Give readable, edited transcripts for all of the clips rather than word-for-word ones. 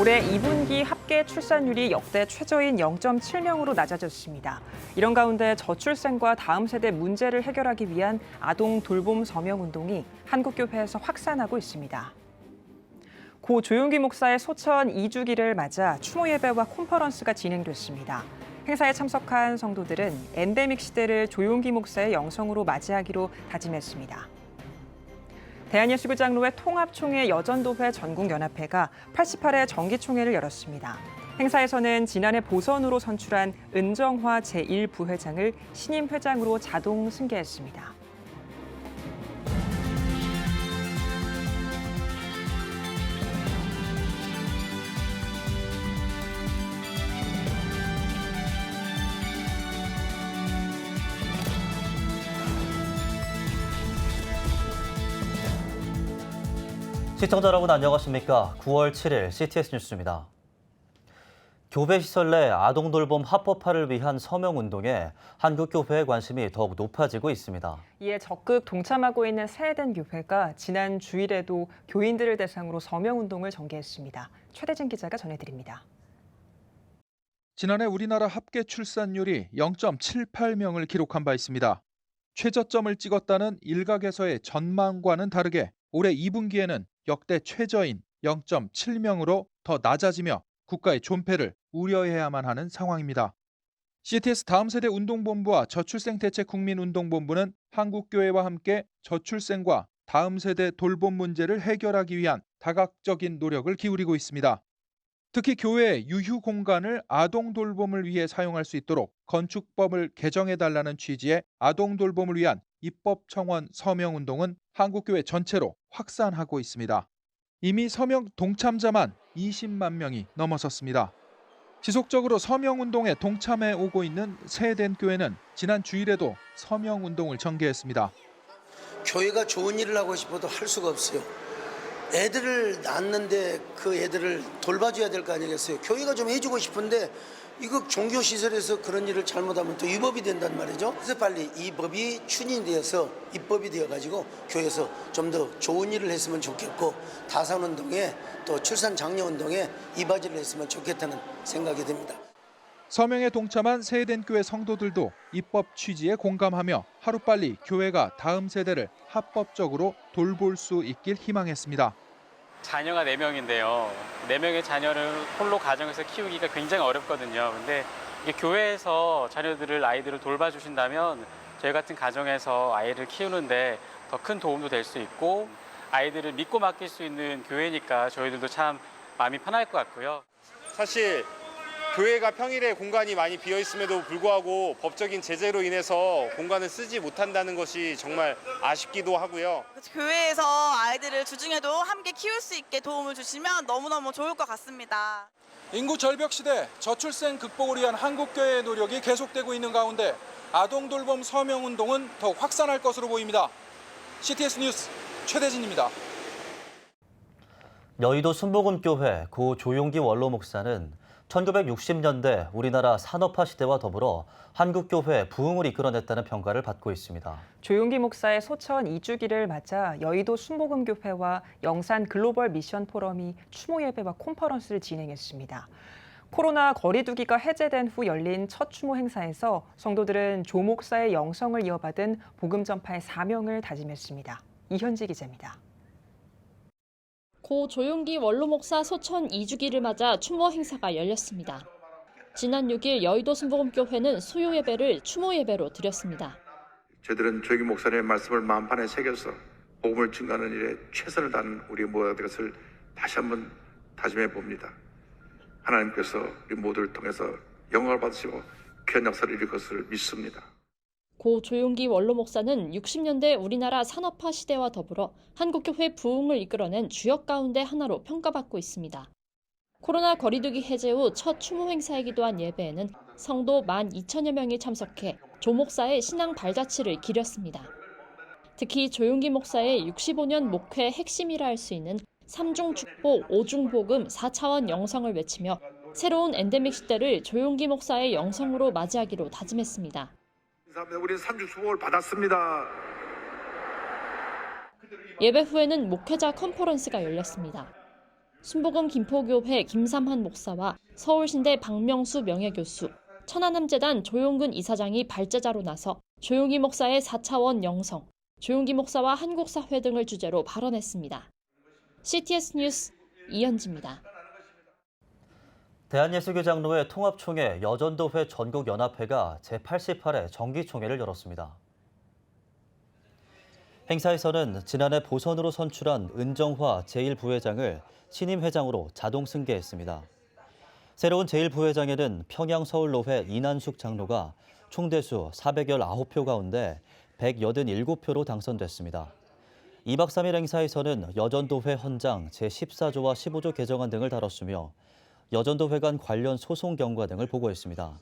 올해 2분기 합계 출산율이 역대 최저인 0.7명으로 낮아졌습니다. 이런 가운데 저출생과 다음 세대 문제를 해결하기 위한 아동 돌봄 서명 운동이 한국교회에서 확산하고 있습니다. 고 조용기 목사의 소천 2주기를 맞아 추모 예배와 컨퍼런스가 진행됐습니다. 행사에 참석한 성도들은 엔데믹 시대를 조용기 목사의 영성으로 맞이하기로 다짐했습니다. 대한예수교장로회 통합총회 여전도회 전국연합회가 88회 정기총회를 열었습니다. 행사에서는 지난해 보선으로 선출한 은정화 제1부회장을 신임 회장으로 자동 승계했습니다. 시청자 여러분 안녕하십니까? 9월 7일 CTS 뉴스입니다. 교회 시설 내 아동 돌봄 합법화를 위한 서명 운동에 한국교회의 관심이 더욱 높아지고 있습니다. 이에 적극 동참하고 있는 스웨덴 교회가 지난 주일에도 교인들을 대상으로 서명 운동을 전개했습니다. 최대진 기자가 전해드립니다. 지난해 우리나라 합계 출산율이 0.78명을 기록한 바 있습니다. 최저점을 찍었다는 일각에서의 전망과는 다르게 올해 2분기에는 역대 최저인 0.7명으로 더 낮아지며 국가의 존폐를 우려해야만 하는 상황입니다. CTS 다음 세대 운동본부와 저출생대책국민운동본부는 한국교회와 함께 저출생과 다음 세대 돌봄 문제를 해결하기 위한 다각적인 노력을 기울이고 있습니다. 특히 교회의 유휴 공간을 아동 돌봄을 위해 사용할 수 있도록 건축법을 개정해달라는 취지의 아동 돌봄을 위한 입법 청원 서명 운동은 한국교회 전체로 확산하고 있습니다. 이미 서명 동참자만 20만 명이 넘어섰습니다. 지속적으로 서명 운동에 동참해 오고 있는 스웨덴 교회는 지난 주일에도 서명 운동을 전개했습니다. 교회가 좋은 일을 하고 싶어도 할 수가 없어요. 애들을 낳았는데 그 애들을 돌봐줘야 될 거 아니겠어요. 교회가 좀 해주고 싶은데 이거 종교시설에서 그런 일을 잘못하면 또 위법이 된단 말이죠. 그래서 빨리 이 법이 추진되어서 입법이 되어가지고 교회에서 좀 더 좋은 일을 했으면 좋겠고 다산운동에 또 출산장려운동에 이바지를 했으면 좋겠다는 생각이 듭니다. 서명에 동참한 스웨덴 교회 성도들도 입법 취지에 공감하며 하루빨리 교회가 다음 세대를 합법적으로 돌볼 수 있길 희망했습니다. 자녀가 4명인데요. 4명의 자녀를 홀로 가정에서 키우기가 굉장히 어렵거든요. 근데 이게 교회에서 아이들을 돌봐주신다면 저희 같은 가정에서 아이를 키우는데 더 큰 도움도 될 수 있고 아이들을 믿고 맡길 수 있는 교회니까 저희들도 참 마음이 편할 것 같고요. 사실 교회가 평일에 공간이 많이 비어 있음에도 불구하고 법적인 제재로 인해서 공간을 쓰지 못한다는 것이 정말 아쉽기도 하고요. 교회에서 아이들을 주중에도 함께 키울 수 있게 도움을 주시면 너무너무 좋을 것 같습니다. 인구 절벽 시대 저출생 극복을 위한 한국교회의 노력이 계속되고 있는 가운데 아동 돌봄 서명 운동은 더욱 확산할 것으로 보입니다. CTS 뉴스 최대진입니다. 여의도 순복음교회 고 조용기 원로 목사는 1960년대 우리나라 산업화 시대와 더불어 한국교회 부흥을 이끌어냈다는 평가를 받고 있습니다. 조용기 목사의 소천 2주기를 맞아 여의도 순복음교회와 영산 글로벌 미션 포럼이 추모 예배와 컨퍼런스를 진행했습니다. 코로나 거리두기가 해제된 후 열린 첫 추모 행사에서 성도들은 조 목사의 영성을 이어받은 복음 전파의 사명을 다짐했습니다. 이현지 기자입니다. 고 조용기 원로 목사 소천 2주기를 맞아 추모 행사가 열렸습니다. 지난 6일 여의도 순복음교회는 수요 예배를 추모 예배로 드렸습니다. 저희들은 조용기 목사님의 말씀을 마음판에 새겨서 복음을 증가하는 일에 최선을 다하는 우리 모두의 것을 다시 한번 다짐해 봅니다. 하나님께서 우리 모두를 통해서 영광을 받으시고 귀한 역사를 이룰 것을 믿습니다. 고 조용기 원로 목사는 60년대 우리나라 산업화 시대와 더불어 한국교회 부흥을 이끌어낸 주역 가운데 하나로 평가받고 있습니다. 코로나 거리두기 해제 후 첫 추모 행사이기도 한 예배에는 성도 12,000여 명이 참석해 조 목사의 신앙 발자취를 기렸습니다. 특히 조용기 목사의 65년 목회 핵심이라 할 수 있는 3중 축복, 5중 복음, 4차원 영성을 외치며 새로운 엔데믹 시대를 조용기 목사의 영성으로 맞이하기로 다짐했습니다. 우리는 3중 축복을 받았습니다. 예배 후에는 목회자 컨퍼런스가 열렸습니다. 순복음 김포교회 김삼한 목사와 서울신대 박명수 명예교수, 천안함재단 조용근 이사장이 발제자로 나서 조용기 목사의 4차원 영성, 조용기 목사와 한국사회 등을 주제로 발언했습니다. CTS 뉴스 이현지입니다. 대한예수교장로회 통합총회 여전도회 전국연합회가 제88회 정기총회를 열었습니다. 행사에서는 지난해 보선으로 선출한 은정화 제1부회장을 신임 회장으로 자동 승계했습니다. 새로운 제1부회장에는 평양서울로회 이난숙 장로가 총대수 419표 가운데 187표로 당선됐습니다. 2박 3일 행사에서는 여전도회 헌장 제14조와 15조 개정안 등을 다뤘으며 여전도회 간 관련 소송 경과 등을 보고했습니다.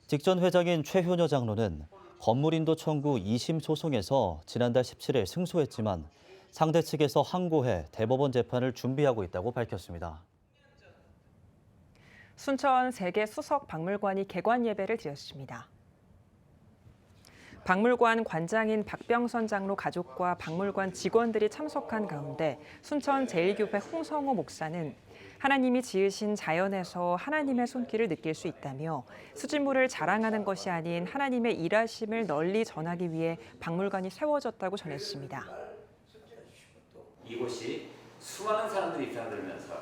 직전 회장인 최효녀 장로는 건물인도 청구 2심 소송에서 지난달 17일 승소했지만 상대 측에서 항고해 대법원 재판을 준비하고 있다고 밝혔습니다. 순천 세계 수석 박물관이 개관 예배를 드렸습니다. 박물관 관장인 박병선 장로 가족과 박물관 직원들이 참석한 가운데 순천 제1교회 홍성호 목사는 하나님이 지으신 자연에서 하나님의 손길을 느낄 수 있다며 수집물을 자랑하는 것이 아닌 하나님의 일하심을 널리 전하기 위해 박물관이 세워졌다고 전했습니다. 이곳이 수많은 사람들이 입장을 들면서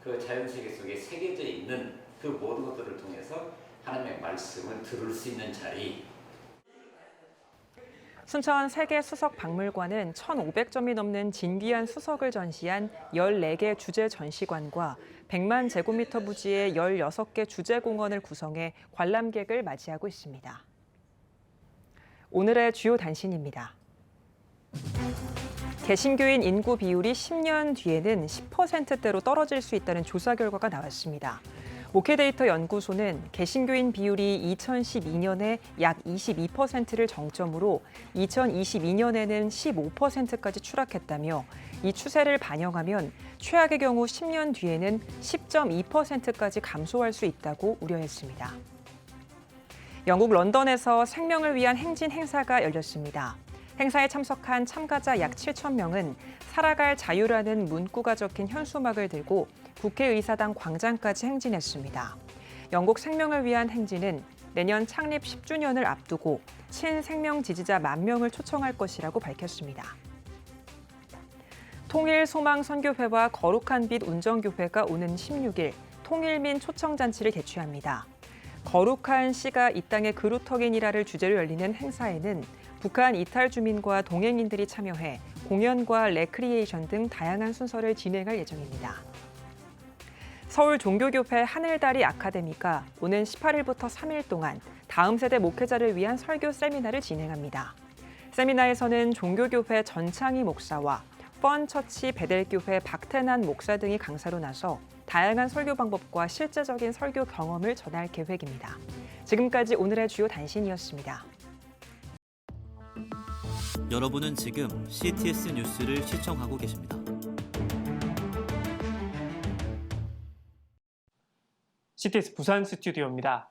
그 자연세계 속에 새겨져 있는 그 모든 것들을 통해서 하나님의 말씀을 들을 수 있는 자리. 순천 세계 수석 박물관은 1,500점이 넘는 진귀한 수석을 전시한 14개 주제 전시관과 100만 제곱미터 부지의 16개 주제 공원을 구성해 관람객을 맞이하고 있습니다. 오늘의 주요 단신입니다. 개신교인 인구 비율이 10년 뒤에는 10%대로 떨어질 수 있다는 조사 결과가 나왔습니다. 목회데이터 연구소는 개신교인 비율이 2012년에 약 22%를 정점으로 2022년에는 15%까지 추락했다며 이 추세를 반영하면 최악의 경우 10년 뒤에는 10.2%까지 감소할 수 있다고 우려했습니다. 영국 런던에서 생명을 위한 행진 행사가 열렸습니다. 행사에 참석한 참가자 약 7천 명은 살아갈 자유라는 문구가 적힌 현수막을 들고 국회의사당 광장까지 행진했습니다. 영국 생명을 위한 행진은 내년 창립 10주년을 앞두고 친생명 지지자 10,000명을 초청할 것이라고 밝혔습니다. 통일소망선교회와 거룩한 빛 운정교회가 오는 16일 통일민 초청잔치를 개최합니다. 거룩한 씨가 이 땅의 그루터기니라를 주제로 열리는 행사에는 북한 이탈 주민과 동행인들이 참여해 공연과 레크리에이션 등 다양한 순서를 진행할 예정입니다. 서울 종교교회 하늘다리 아카데미가 오는 18일부터 3일 동안 다음 세대 목회자를 위한 설교 세미나를 진행합니다. 세미나에서는 종교교회 전창희 목사와 펀처치 베델교회 박태난 목사 등이 강사로 나서 다양한 설교 방법과 실제적인 설교 경험을 전할 계획입니다. 지금까지 오늘의 주요 단신이었습니다. 여러분은 지금 CTS 뉴스를 시청하고 계십니다. CTS 부산 스튜디오입니다.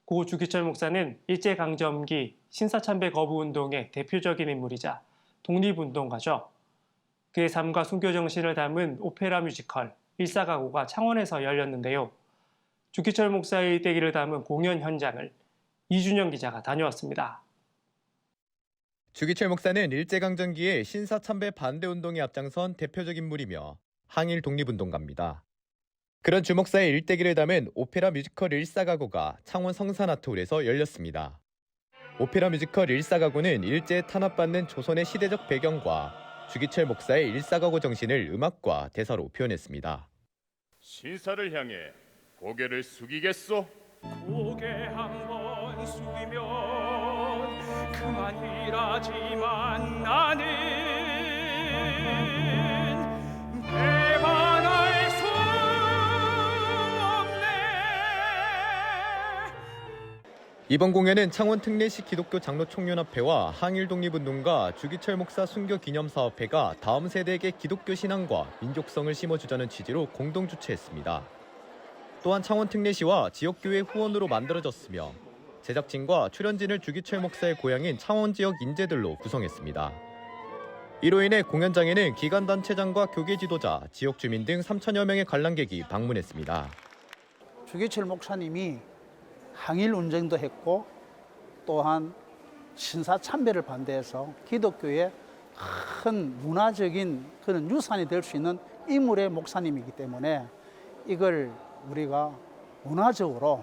고 주기철 목사는 일제강점기 신사참배 거부운동의 대표적인 인물이자 독립운동가죠. 그의 삶과 순교 정신을 담은 오페라 뮤지컬 일사가고가 창원에서 열렸는데요. 주기철 목사의 일대기를 담은 공연 현장을 이준영 기자가 다녀왔습니다. 주기철 목사는 일제강점기의 신사참배 반대운동에 앞장선 대표적 인물이며 항일 독립운동가입니다. 그런 주 목사의 일대기를 담은 오페라 뮤지컬 일사가고가 창원 성산아트홀에서 열렸습니다. 오페라 뮤지컬 일사가고는 일제에 탄압받는 조선의 시대적 배경과 주기철 목사의 일사가고 정신을 음악과 대사로 표현했습니다. 신사를 향해 고개를 숙이겠소? 고개 한번 숙이면 그만 일하지만 나는 배반할 수 없네. 이번 공연은 창원 특례시 기독교 장로 총연합회와 항일 독립운동가 주기철 목사 순교 기념사업회가 다음 세대에게 기독교 신앙과 민족성을 심어주자는 취지로 공동 주최했습니다. 또한 창원 특례시와 지역교회 후원으로 만들어졌으며 제작진과 출연진을 주기철 목사의 고향인 창원 지역 인재들로 구성했습니다. 이로 인해 공연장에는 기관단체장과 교계 지도자, 지역 주민 등 3천여 명의 관람객이 방문했습니다. 주기철 목사님이 항일 운동도 했고 또한 신사 참배를 반대해서 기독교의 큰 문화적인 그런 유산이 될 수 있는 인물의 목사님이기 때문에 이걸 우리가 문화적으로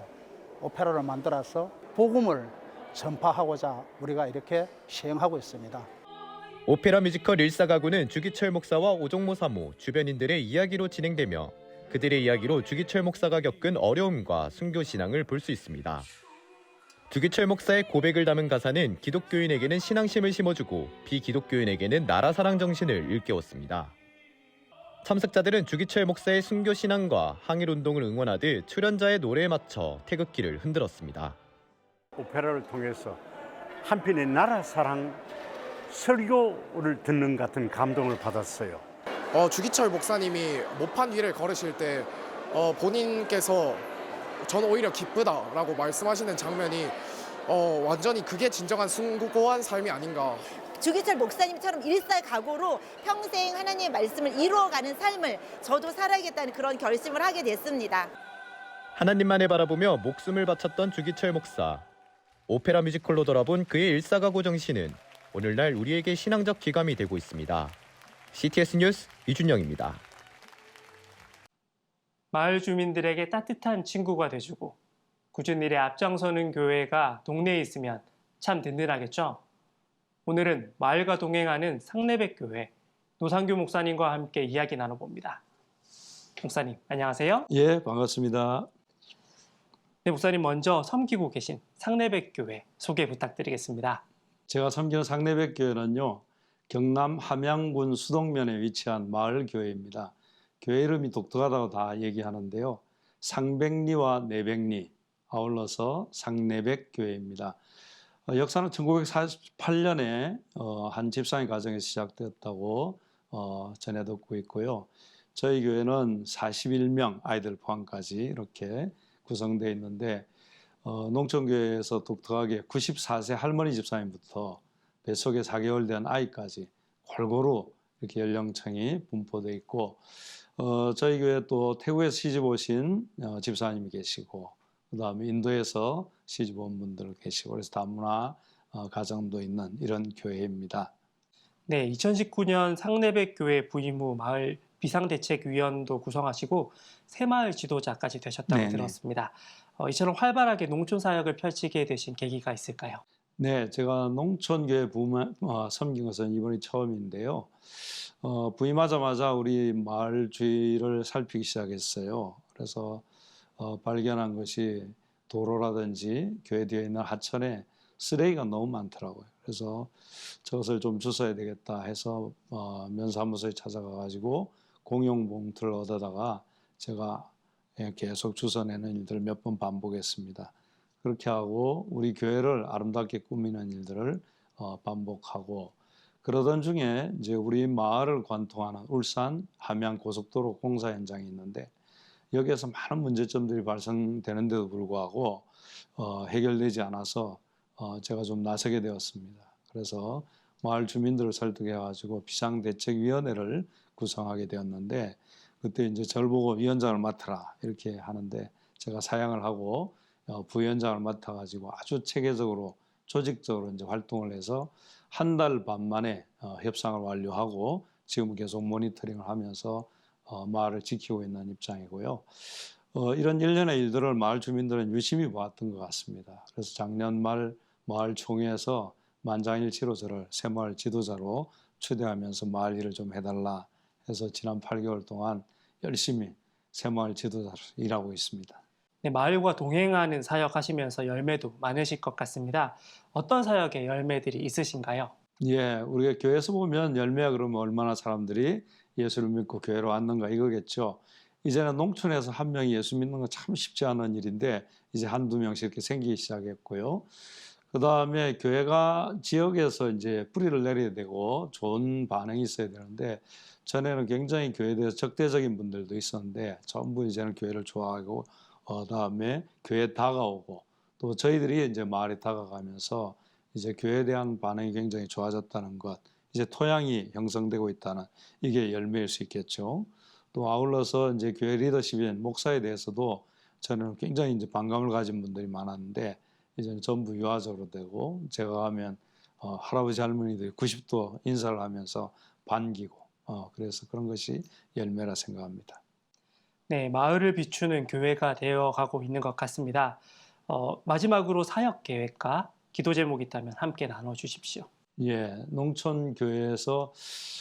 오페라를 만들어서 복음을 전파하고자 우리가 이렇게 시행하고 있습니다. 오페라 뮤지컬 일사가구는 주기철 목사와 오종모 사모, 주변인들의 이야기로 진행되며 그들의 이야기로 주기철 목사가 겪은 어려움과 순교 신앙을 볼 수 있습니다. 주기철 목사의 고백을 담은 가사는 기독교인에게는 신앙심을 심어주고 비기독교인에게는 나라 사랑 정신을 일깨웠습니다. 참석자들은 주기철 목사의 순교 신앙과 항일 운동을 응원하듯 출연자의 노래에 맞춰 태극기를 흔들었습니다. 오페라를 통해서 한편의 나라 사랑 설교를 듣는 같은 감동을 받았어요. 주기철 목사님이 모판 위를 걸으실 때 본인께서 저는 오히려 기쁘다라고 말씀하시는 장면이 완전히 그게 진정한 숭고한 삶이 아닌가. 주기철 목사님처럼 일사각오로 평생 하나님의 말씀을 이루어가는 삶을 저도 살아야겠다는 그런 결심을 하게 됐습니다. 하나님만을 바라보며 목숨을 바쳤던 주기철 목사. 오페라 뮤지컬로 돌아본 그의 일사각오 정신은 오늘날 우리에게 신앙적 기감이 되고 있습니다. CTS 뉴스 이준영입니다. 마을 주민들에게 따뜻한 친구가 돼주고 굳은 일에 앞장서는 교회가 동네에 있으면 참 든든하겠죠. 오늘은 마을과 동행하는 상내백교회 노상규 목사님과 함께 이야기 나눠봅니다. 목사님, 안녕하세요. 예, 반갑습니다. 네, 목사님 먼저 섬기고 계신 상내백교회 소개 부탁드리겠습니다. 제가 섬기는 상내백교회는요, 경남 함양군 수동면에 위치한 마을 교회입니다. 교회 이름이 독특하다고 다 얘기하는데요. 상백리와 내백리 아울러서 상내백교회입니다. 역사는 1948년에 한 집사님 가정에서 시작되었다고 전해 듣고 있고요. 저희 교회는 41명 아이들 포함까지 이렇게 구성되어 있는데 농촌교회에서 독특하게 94세 할머니 집사님부터 뱃속에 4개월 된 아이까지 골고루 이렇게 연령층이 분포되어 있고 저희 교회 또 태국에서 시집 오신 집사님이 계시고 그다음에 인도에서 시집 온 분들 계시고 그래서 다문화 가정도 있는 이런 교회입니다. 네, 2019년 상내백교회 부임 후 마을 비상대책위원도 구성하시고 새마을 지도자까지 되셨다고 네네. 들었습니다. 이처럼 활발하게 농촌 사역을 펼치게 되신 계기가 있을까요? 네, 제가 농촌교회 섬긴 것은 이번이 처음인데요. 부임하자마자 우리 마을 주위를 살피기 시작했어요. 그래서 발견한 것이 도로라든지 교회 뒤에 있는 하천에 쓰레기가 너무 많더라고요. 그래서 저것을 좀 주워야 되겠다 해서 면사무소에 찾아가 가지고 공용 봉투를 얻어다가 제가 계속 주워내는 일들을 몇 번 반복했습니다. 그렇게 하고 우리 교회를 아름답게 꾸미는 일들을 반복하고 그러던 중에 이제 우리 마을을 관통하는 울산 함양 고속도로 공사 현장이 있는데 여기에서 많은 문제점들이 발생되는데도 불구하고 해결되지 않아서 제가 좀 나서게 되었습니다. 그래서 마을 주민들을 설득해 가지고 비상대책위원회를 구성하게 되었는데 그때 이제 저를 보고 위원장을 맡아라 이렇게 하는데 제가 사양을 하고 부위원장을 맡아 가지고 아주 체계적으로 조직적으로 이제 활동을 해서 한 달 반 만에 협상을 완료하고 지금 계속 모니터링을 하면서 마을을 지키고 있는 입장이고요. 이런 일련의 일들을 마을 주민들은 유심히 보았던 것 같습니다. 그래서 작년 말 마을 총회에서 만장일치로 저를 새마을 지도자로 초대하면서 마을 일을 좀 해달라 해서 지난 8개월 동안 열심히 새마을 지도자로 일하고 있습니다. 네, 마을과 동행하는 사역하시면서 열매도 많으실 것 같습니다. 어떤 사역에 열매들이 있으신가요? 예, 우리가 교회에서 보면 열매야 그러면 얼마나 사람들이 예수를 믿고 교회로 왔는가 이거겠죠. 이제는 농촌에서 한 명이 예수 믿는 건 참 쉽지 않은 일인데 이제 한두 명씩 이렇게 생기기 시작했고요. 그 다음에 교회가 지역에서 이제 뿌리를 내려야 되고 좋은 반응이 있어야 되는데 전에는 굉장히 교회에 대해서 적대적인 분들도 있었는데 전부 이제는 교회를 좋아하고 그다음에 교회에 다가오고 또 저희들이 이제 마을에 다가가면서 이제 교회에 대한 반응이 굉장히 좋아졌다는 것 이제 토양이 형성되고 있다는 이게 열매일 수 있겠죠. 또 아울러서 이제 교회 리더십인 목사에 대해서도 저는 굉장히 이제 반감을 가진 분들이 많았는데 이제는 전부 유아적으로 되고 제가 하면 할아버지 할머니들이 90도 인사를 하면서 반기고 그래서 그런 것이 열매라 생각합니다. 네, 마을을 비추는 교회가 되어가고 있는 것 같습니다. 마지막으로 사역 계획과 기도 제목이 있다면 함께 나눠주십시오. 예, 농촌 교회에서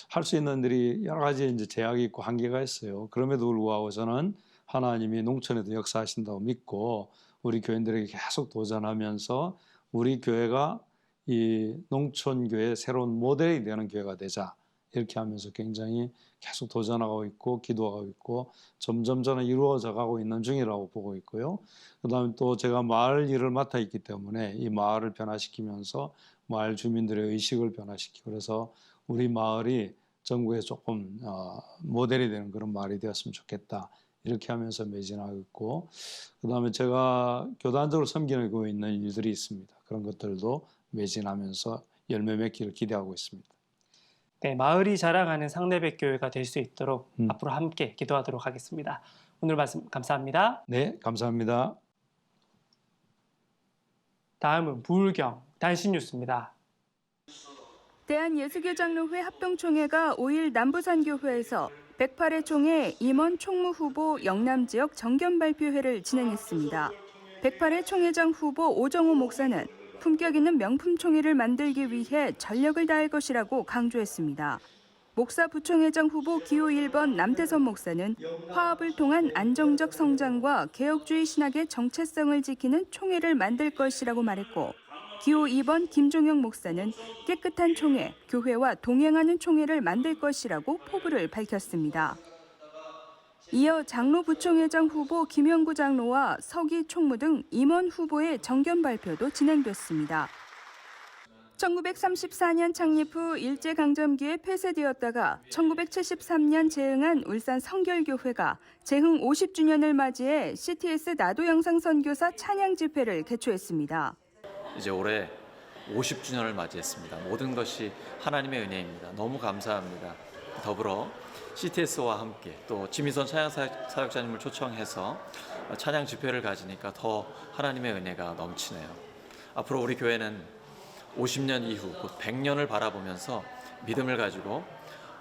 할 수 있는 일이 여러 가지 이제 제약이 있고 한계가 있어요. 그럼에도 불구하고 저는 하나님이 농촌에도 역사하신다고 믿고 우리 교인들에게 계속 도전하면서 우리 교회가 이 농촌 교회의 새로운 모델이 되는 교회가 되자 이렇게 하면서 굉장히 계속 도전하고 있고 기도하고 있고 점점 저는 이루어져 가고 있는 중이라고 보고 있고요. 그다음에 또 제가 마을 일을 맡아 있기 때문에 이 마을을 변화시키면서 마을 주민들의 의식을 변화시키고 그래서 우리 마을이 전국에 조금 모델이 되는 그런 마을이 되었으면 좋겠다. 이렇게 하면서 매진하고 있고 그다음에 제가 교단적으로 섬기고 있는 일들이 있습니다. 그런 것들도 매진하면서 열매 맺기를 기대하고 있습니다. 네, 마을이 자랑하는 상내백 교회가 될 수 있도록 앞으로 함께 기도하도록 하겠습니다. 오늘 말씀 감사합니다. 네, 감사합니다. 다음은 부울경 단신 뉴스입니다. 대한예수교장로회 합동총회가 5일 남부산교회에서 108회 총회 임원 총무 후보 영남지역 정견 발표회를 진행했습니다. 108회 총회장 후보 오정호 목사는 품격 있는 명품 총회를 만들기 위해 전력을 다할 것이라고 강조했습니다. 목사 부총회장 후보 기호 1번 남태선 목사는 화합을 통한 안정적 성장과 개혁주의 신학의 정체성을 지키는 총회를 만들 것이라고 말했고 기호 2번 김종영 목사는 깨끗한 총회, 교회와 동행하는 총회를 만들 것이라고 포부를 밝혔습니다. 이어 장로 부총회장 후보 김영구 장로와 서기 총무 등 임원 후보의 정견 발표도 진행됐습니다. 1934년 창립 후 일제강점기에 폐쇄되었다가 1973년 재흥한 울산 성결교회가 재흥 50주년을 맞이해 CTS 나도 영상 선교사 찬양 집회를 개최했습니다. 이제 올해 50주년을 맞이했습니다. 모든 것이 하나님의 은혜입니다. 너무 감사합니다. 더불어 CTS와 함께 또 지미선 찬양사역자님을 초청해서 찬양 집회를 가지니까 더 하나님의 은혜가 넘치네요. 앞으로 우리 교회는 50년 이후 곧 100년을 바라보면서 믿음을 가지고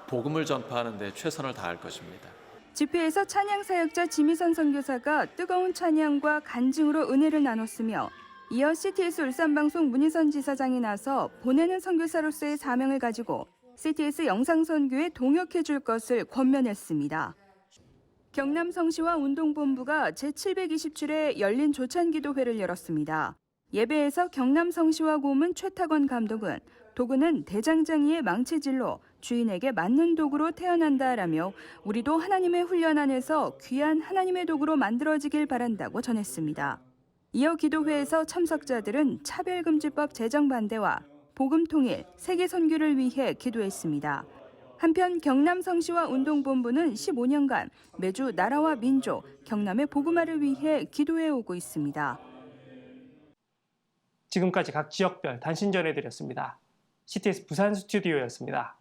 복음을 전파하는 데 최선을 다할 것입니다. 집회에서 찬양사역자 지미선 선교사가 뜨거운 찬양과 간증으로 은혜를 나눴으며 이어 CTS 울산방송 문희선 지사장이 나서 보내는 선교사로서의 사명을 가지고 CTS 영상선교에 동역해 줄 것을 권면했습니다. 경남 성시와 운동본부가 제720출에 열린 조찬기도회를 열었습니다. 예배에서 경남 성시와 고문 최탁원 감독은 도구는 대장장이의 망치질로 주인에게 맞는 도구로 태어난다라며 우리도 하나님의 훈련 안에서 귀한 하나님의 도구로 만들어지길 바란다고 전했습니다. 이어 기도회에서 참석자들은 차별금지법 제정 반대와 복음 통일, 세계 선교를 위해 기도했습니다. 한편 경남 성시와 운동본부는 15년간 매주 나라와 민족, 경남의 복음화를 위해 기도해 오고 있습니다. 지금까지 각 지역별 단신 전해드렸습니다. CTS 부산 스튜디오였습니다.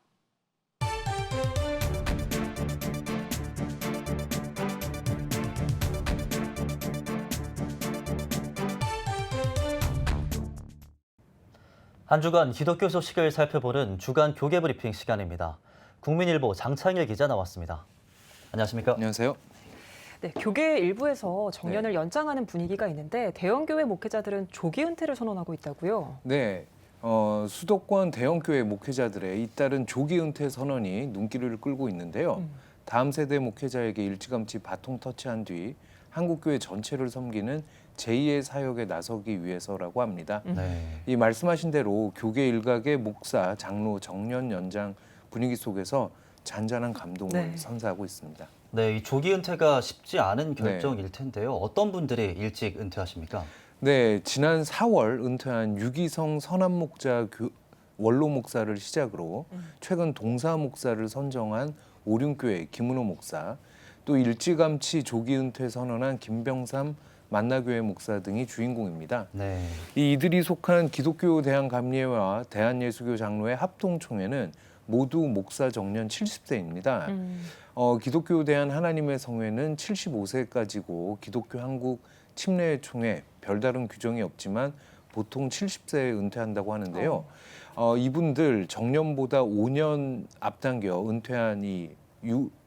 한 주간 기독교 소식을 살펴보는 주간 교계 브리핑 시간입니다. 국민일보 장창일 기자 나왔습니다. 안녕하십니까? 안녕하세요. 네, 교계 일부에서 정년을 연장하는 분위기가 있는데 대형교회 목회자들은 조기 은퇴를 선언하고 있다고요? 네, 수도권 대형교회 목회자들의 잇따른 조기 은퇴 선언이 눈길을 끌고 있는데요. 다음 세대 목회자에게 일찌감치 바통 터치한 뒤 한국교회 전체를 섬기는 제2의 사역에 나서기 위해서라고 합니다. 이 말씀하신 대로 교계 일각의 목사, 장로 정년 연장 분위기 속에서 잔잔한 감동을 선사하고 있습니다. 네, 이 조기 은퇴가 쉽지 않은 결정일 텐데요. 어떤 분들이 일찍 은퇴하십니까? 네, 지난 4월 은퇴한 유기성 선암목자 원로 목사를 시작으로 최근 동사 목사를 선정한 오륜교회 김은호 목사, 또 일찌감치 조기 은퇴 선언한 김병삼 만나교회 목사 등이 주인공입니다. 이들이 속한 기독교 대한감리회와 대한예수교 장로회 합동총회는 모두 목사 정년 70세입니다. 기독교 대한 하나님의 성회는 75세까지고 기독교 한국 침례총회 별다른 규정이 없지만 보통 70세에 은퇴한다고 하는데요. 이분들 정년보다 5년 앞당겨 은퇴한 이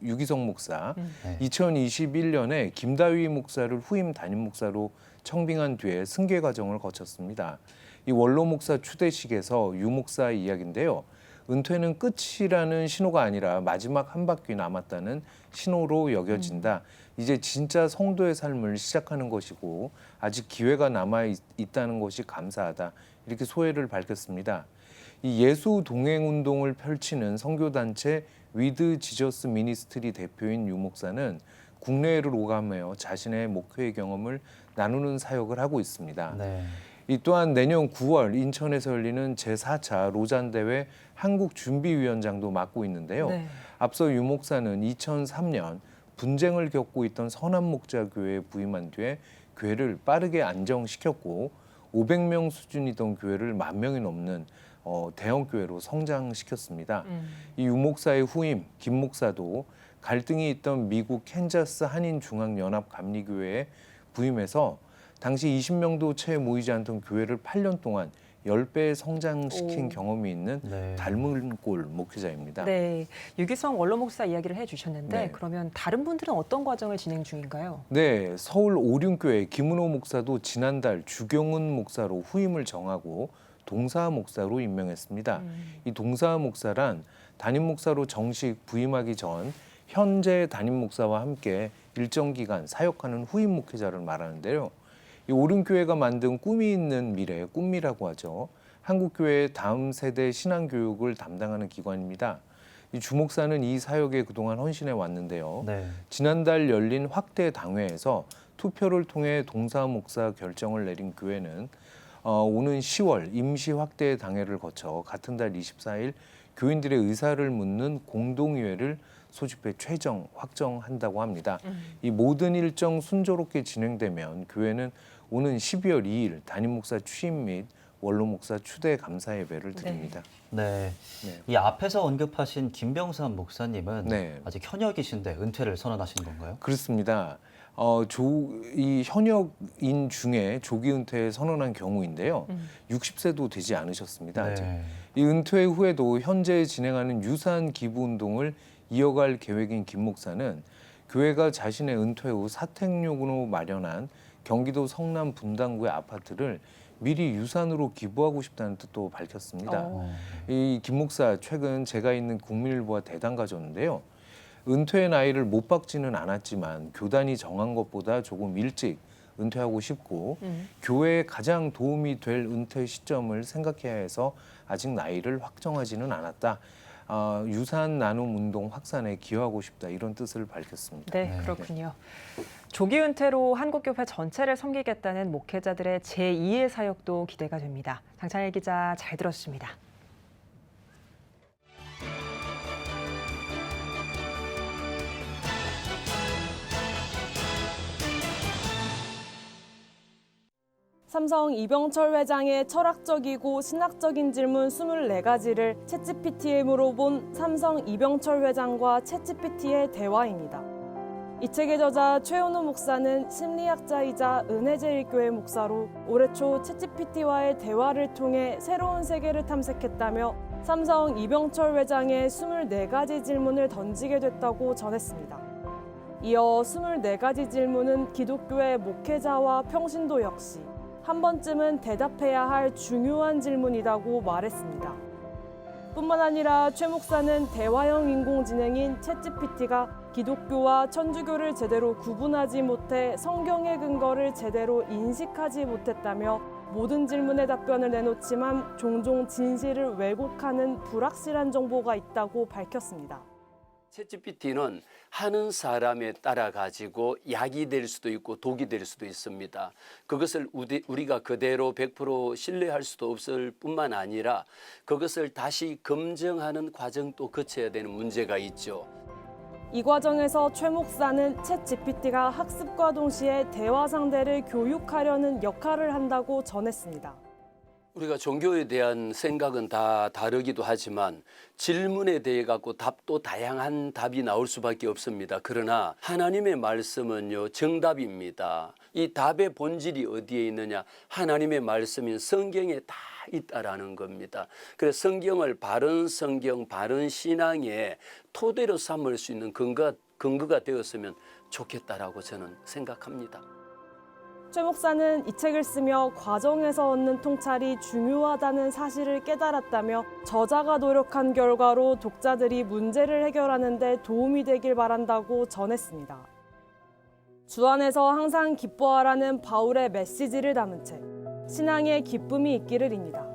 유기성 목사, 2021년에 김다위 목사를 후임 담임 목사로 청빙한 뒤에 승계 과정을 거쳤습니다. 이 원로 목사 추대식에서 유 목사의 이야기인데요. 은퇴는 끝이라는 신호가 아니라 마지막 한 바퀴 남았다는 신호로 여겨진다. 이제 진짜 성도의 삶을 시작하는 것이고 아직 기회가 남아 있다는 것이 감사하다. 이렇게 소회를 밝혔습니다. 이 예수 동행 운동을 펼치는 선교단체 위드 지저스 미니스트리 대표인 유 목사는 국내외를 오가며 자신의 목회의 경험을 나누는 사역을 하고 있습니다. 이 또한 내년 9월 인천에서 열리는 제4차 로잔대회 한국준비위원장도 맡고 있는데요. 앞서 유 목사는 2003년 분쟁을 겪고 있던 선한목자교회에 부임한 뒤에 교회를 빠르게 안정시켰고 500명 수준이던 교회를 10,000명이 넘는 대형 교회로 성장시켰습니다. 이 유 목사의 후임 김 목사도 갈등이 있던 미국 캔자스 한인중앙연합 감리교회에 부임해서 당시 20명도 채 모이지 않던 교회를 8년 동안 10배 성장시킨 경험이 있는 닮은 꼴 목회자입니다. 네, 유기성 원로 목사 이야기를 해주셨는데 그러면 다른 분들은 어떤 과정을 진행 중인가요? 네, 서울 오륜교회 김은호 목사도 지난달 주경은 목사로 후임을 정하고 동사 목사로 임명했습니다. 이 동사 목사란 담임 목사로 정식 부임하기 전 현재 담임 목사와 함께 일정 기간 사역하는 후임 목회자를 말하는데요. 이 오륜교회가 만든 꿈이 있는 미래, 꿈미라고 하죠. 한국교회의 다음 세대 신앙교육을 담당하는 기관입니다. 이 주목사는 이 사역에 그동안 헌신해 왔는데요. 지난달 열린 확대 당회에서 투표를 통해 동사 목사 결정을 내린 교회는 오는 10월 임시 확대 당회를 거쳐 같은 달 24일 교인들의 의사를 묻는 공동의회를 소집해 최종 확정한다고 합니다. 이 모든 일정 순조롭게 진행되면 교회는 오는 12월 2일 담임 목사 취임 및 원로 목사 추대 감사 예배를 드립니다. 이 앞에서 언급하신 김병삼 목사님은 아직 현역이신데 은퇴를 선언하신 건가요? 그렇습니다. 이 현역인 중에 조기 은퇴 선언한 경우인데요. 60세도 되지 않으셨습니다. 아직. 이 은퇴 후에도 현재 진행하는 유산 기부 운동을 이어갈 계획인 김 목사는 교회가 자신의 은퇴 후 사택용으로 마련한 경기도 성남 분당구의 아파트를 미리 유산으로 기부하고 싶다는 뜻도 밝혔습니다. 이 김 목사 최근 제가 있는 국민일보와 대담 가졌는데요. 은퇴의 나이를 못 박지는 않았지만 교단이 정한 것보다 조금 일찍 은퇴하고 싶고 교회에 가장 도움이 될 은퇴 시점을 생각해야 해서 아직 나이를 확정하지는 않았다. 유산 나눔 운동 확산에 기여하고 싶다 이런 뜻을 밝혔습니다. 네, 그렇군요. 조기 은퇴로 한국교회 전체를 섬기겠다는 목회자들의 제2의 사역도 기대가 됩니다. 장찬일 기자 잘 들었습니다. 삼성 이병철 회장의 철학적이고 신학적인 질문 24가지를 챗GPT에 물어본 삼성 이병철 회장과 챗GPT의 대화입니다. 이 책의 저자 최은호 목사는 심리학자이자 은혜제일교회 목사로 올해 초 챗GPT와의 대화를 통해 새로운 세계를 탐색했다며 삼성 이병철 회장의 24가지 질문을 던지게 됐다고 전했습니다. 이어 24가지 질문은 기독교의 목회자와 평신도 역시 한 번쯤은 대답해야 할 중요한 질문이라고 말했습니다. 뿐만 아니라 최 목사는 대화형 인공지능인 챗GPT가 기독교와 천주교를 제대로 구분하지 못해 성경의 근거를 제대로 인식하지 못했다며 모든 질문에 답변을 내놓지만 종종 진실을 왜곡하는 불확실한 정보가 있다고 밝혔습니다. 챗GPT는 하는 사람에 따라 가지고 약이 될 수도 있고 독이 될 수도 있습니다. 그것을 우리가 그대로 100% 신뢰할 수도 없을 뿐만 아니라 그것을 다시 검증하는 과정도 거쳐야 되는 문제가 있죠. 이 과정에서 최 목사는 챗GPT가 학습과 동시에 대화 상대를 교육하려는 역할을 한다고 전했습니다. 우리가 종교에 대한 생각은 다 다르기도 하지만 질문에 대해 갖고 답도 다양한 답이 나올 수밖에 없습니다. 그러나 하나님의 말씀은요, 정답입니다. 이 답의 본질이 어디에 있느냐? 하나님의 말씀인 성경에 다 있다라는 겁니다. 그래서 성경을 바른 성경, 바른 신앙의 토대로 삼을 수 있는 근거가 되었으면 좋겠다라고 저는 생각합니다. 최 목사는 이 책을 쓰며 과정에서 얻는 통찰이 중요하다는 사실을 깨달았다며 저자가 노력한 결과로 독자들이 문제를 해결하는 데 도움이 되길 바란다고 전했습니다. 주 안에서 항상 기뻐하라는 바울의 메시지를 담은 책, 신앙의 기쁨이 있기를입니다.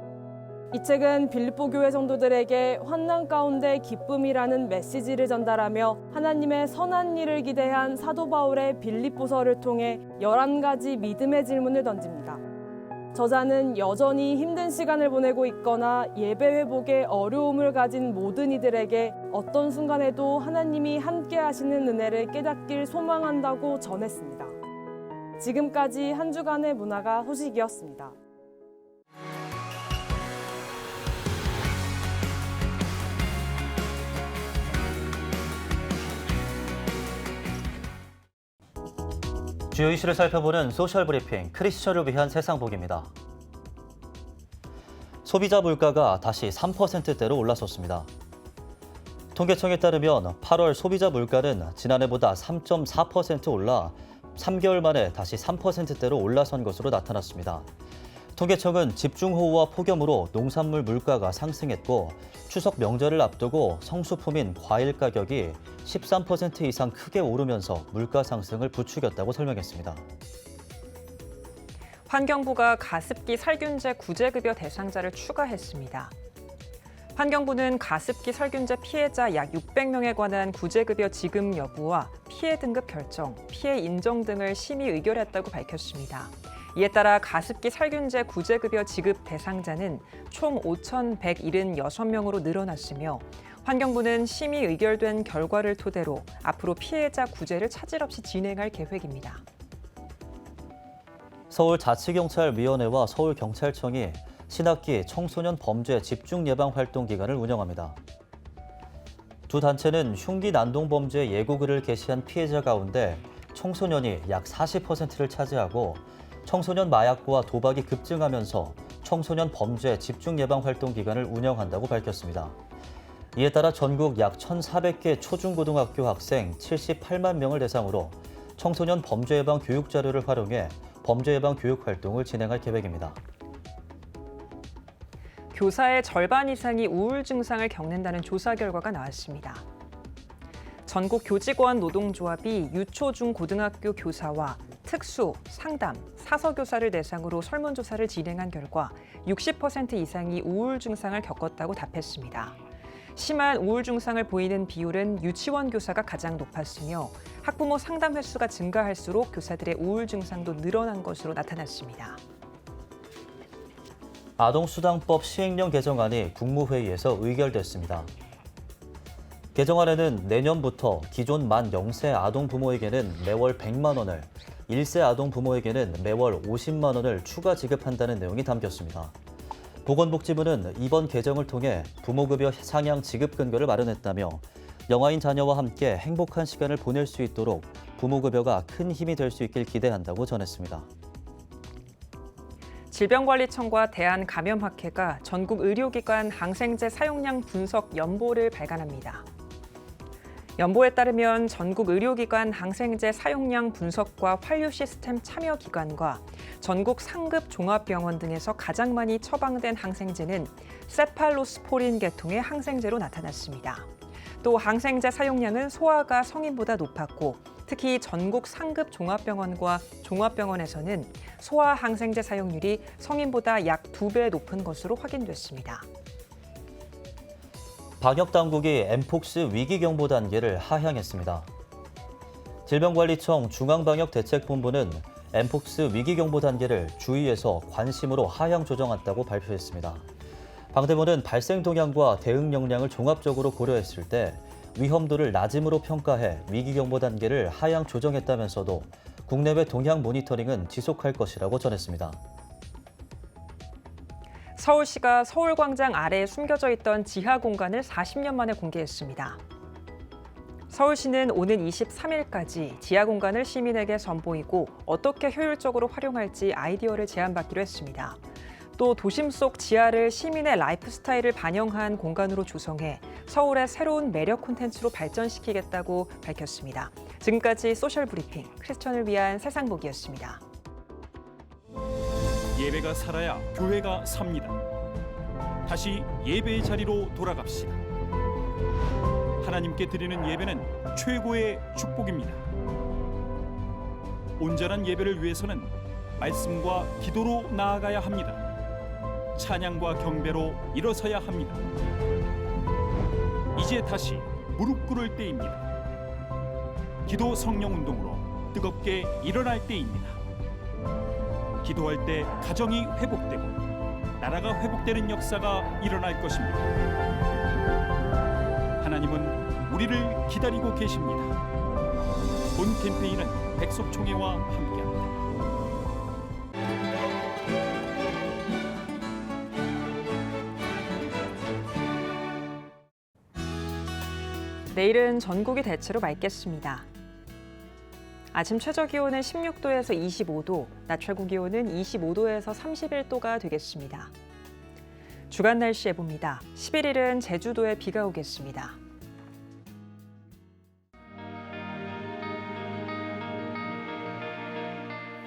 이 책은 빌립보 교회 성도들에게 환난 가운데 기쁨이라는 메시지를 전달하며 하나님의 선한 일을 기대한 사도 바울의 빌립보서를 통해 11가지 믿음의 질문을 던집니다. 저자는 여전히 힘든 시간을 보내고 있거나 예배 회복에 어려움을 가진 모든 이들에게 어떤 순간에도 하나님이 함께 하시는 은혜를 깨닫길 소망한다고 전했습니다. 지금까지 한 주간의 문화가 소식이었습니다. 주요 이슈를 살펴보는 소셜브리핑 크리스천을 위한 세상복입니다. 소비자 물가가 다시 3%대로 올라섰습니다. 통계청에 따르면 8월 소비자 물가는 지난해보다 3.4% 올라 3개월 만에 다시 3%대로 올라선 것으로 나타났습니다. 통계청은 집중호우와 폭염으로 농산물 물가가 상승했고 추석 명절을 앞두고 성수품인 과일 가격이 13% 이상 크게 오르면서 물가 상승을 부추겼다고 설명했습니다. 환경부가 가습기 살균제 구제급여 대상자를 추가했습니다. 환경부는 가습기 살균제 피해자 약 600명에 관한 구제급여 지급 여부와 피해 등급 결정, 피해 인정 등을 심의 의결했다고 밝혔습니다. 이에 따라 가습기 살균제 구제급여 지급 대상자는 총 5,176명으로 늘어났으며 환경부는 심의 의결된 결과를 토대로 앞으로 피해자 구제를 차질 없이 진행할 계획입니다. 서울자치경찰위원회와 서울경찰청이 신학기 청소년 범죄 집중 예방 활동 기간을 운영합니다. 두 단체는 흉기 난동 범죄 예고글을 게시한 피해자 가운데 청소년이 약 40%를 차지하고 청소년 마약과 도박이 급증하면서 청소년 범죄 집중 예방 활동 기간을 운영한다고 밝혔습니다. 이에 따라 전국 약 1,400개 초중고등학교 학생 78만 명을 대상으로 청소년 범죄 예방 교육 자료를 활용해 범죄 예방 교육 활동을 진행할 계획입니다. 교사의 절반 이상이 우울 증상을 겪는다는 조사 결과가 나왔습니다. 전국 교직원 노동조합이 유초, 중, 고등학교 교사와 특수, 상담, 사서교사를 대상으로 설문조사를 진행한 결과 60% 이상이 우울 증상을 겪었다고 답했습니다. 심한 우울 증상을 보이는 비율은 유치원 교사가 가장 높았으며 학부모 상담 횟수가 증가할수록 교사들의 우울 증상도 늘어난 것으로 나타났습니다. 아동수당법 시행령 개정안이 국무회의에서 의결됐습니다. 개정안에는 내년부터 기존 만 0세 아동 부모에게는 매월 100만 원을, 1세 아동 부모에게는 매월 50만 원을 추가 지급한다는 내용이 담겼습니다. 보건복지부는 이번 개정을 통해 부모급여 상향 지급 근거를 마련했다며 영아인 자녀와 함께 행복한 시간을 보낼 수 있도록 부모급여가 큰 힘이 될 수 있길 기대한다고 전했습니다. 질병관리청과 대한감염학회가 전국 의료기관 항생제 사용량 분석 연보를 발간합니다. 연보에 따르면 전국 의료기관 항생제 사용량 분석과 환류 시스템 참여 기관과 전국 상급 종합병원 등에서 가장 많이 처방된 항생제는 세팔로스포린 계통의 항생제로 나타났습니다. 또 항생제 사용량은 소아가 성인보다 높았고 특히 전국 상급 종합병원과 종합병원에서는 소아 항생제 사용률이 성인보다 약 2배 높은 것으로 확인됐습니다. 방역당국이 엠폭스 위기경보 단계를 하향했습니다. 질병관리청 중앙방역대책본부는 엠폭스 위기경보 단계를 주의에서 관심으로 하향 조정했다고 발표했습니다. 방대본은 발생 동향과 대응 역량을 종합적으로 고려했을 때 위험도를 낮음으로 평가해 위기경보 단계를 하향 조정했다면서도 국내외 동향 모니터링은 지속할 것이라고 전했습니다. 서울시가 서울광장 아래에 숨겨져 있던 지하 공간을 40년 만에 공개했습니다. 서울시는 오는 23일까지 지하 공간을 시민에게 선보이고 어떻게 효율적으로 활용할지 아이디어를 제안받기로 했습니다. 또 도심 속 지하를 시민의 라이프 스타일을 반영한 공간으로 조성해 서울의 새로운 매력 콘텐츠로 발전시키겠다고 밝혔습니다. 지금까지 소셜 브리핑 크리스천을 위한 세상보기였습니다. 예배가 살아야 교회가 삽니다. 다시 예배의 자리로 돌아갑시다. 하나님께 드리는 예배는 최고의 축복입니다. 온전한 예배를 위해서는 말씀과 기도로 나아가야 합니다. 찬양과 경배로 일어서야 합니다. 이제 다시 무릎 꿇을 때입니다. 기도 성령 운동으로 뜨겁게 일어날 때입니다. 기도할 때 가정이 회복되고 나라가 회복되는 역사가 일어날 것입니다. 하나님은 우리를 기다리고 계십니다. 본 캠페인은 백석총회와 함께합니다. 내일은 전국이 대체로 맑겠습니다. 아침 최저기온은 16도에서 25도, 낮 최고기온은 25도에서 31도가 되겠습니다. 주간 날씨 예보입니다. 11일은 제주도에 비가 오겠습니다.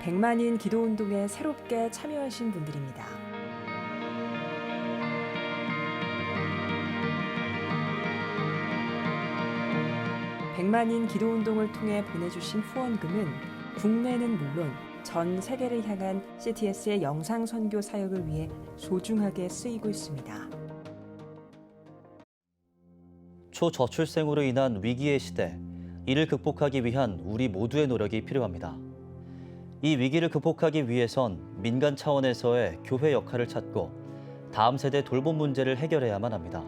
백만인 기도운동에 새롭게 참여하신 분들입니다. 백만인 기도운동을 통해 보내주신 후원금은 국내는 물론 전 세계를 향한 CTS의 영상 선교 사역을 위해 소중하게 쓰이고 있습니다. 초저출생으로 인한 위기의 시대, 이를 극복하기 위한 우리 모두의 노력이 필요합니다. 이 위기를 극복하기 위해선 민간 차원에서의 교회 역할을 찾고 다음 세대 돌봄 문제를 해결해야만 합니다.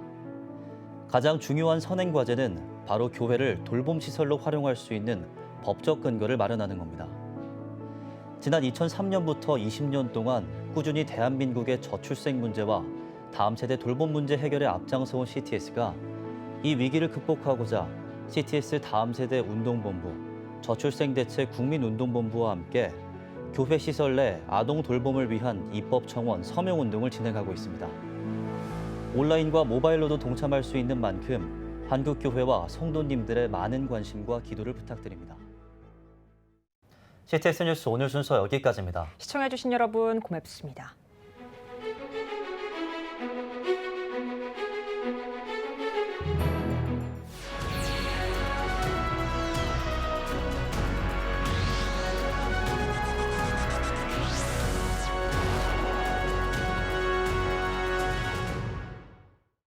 가장 중요한 선행 과제는 바로 교회를 돌봄 시설로 활용할 수 있는 법적 근거를 마련하는 겁니다. 지난 2003년부터 20년 동안 꾸준히 대한민국의 저출생 문제와 다음 세대 돌봄 문제 해결에 앞장서온 CTS가 이 위기를 극복하고자 CTS 다음 세대 운동본부, 저출생 대책 국민운동본부와 함께 교회 시설 내 아동 돌봄을 위한 입법 청원 서명 운동을 진행하고 있습니다. 온라인과 모바일로도 동참할 수 있는 만큼 한국교회와 성도님들의 많은 관심과 기도를 부탁드립니다. CTS 뉴스 오늘 순서 여기까지입니다. 시청해주신 여러분 고맙습니다.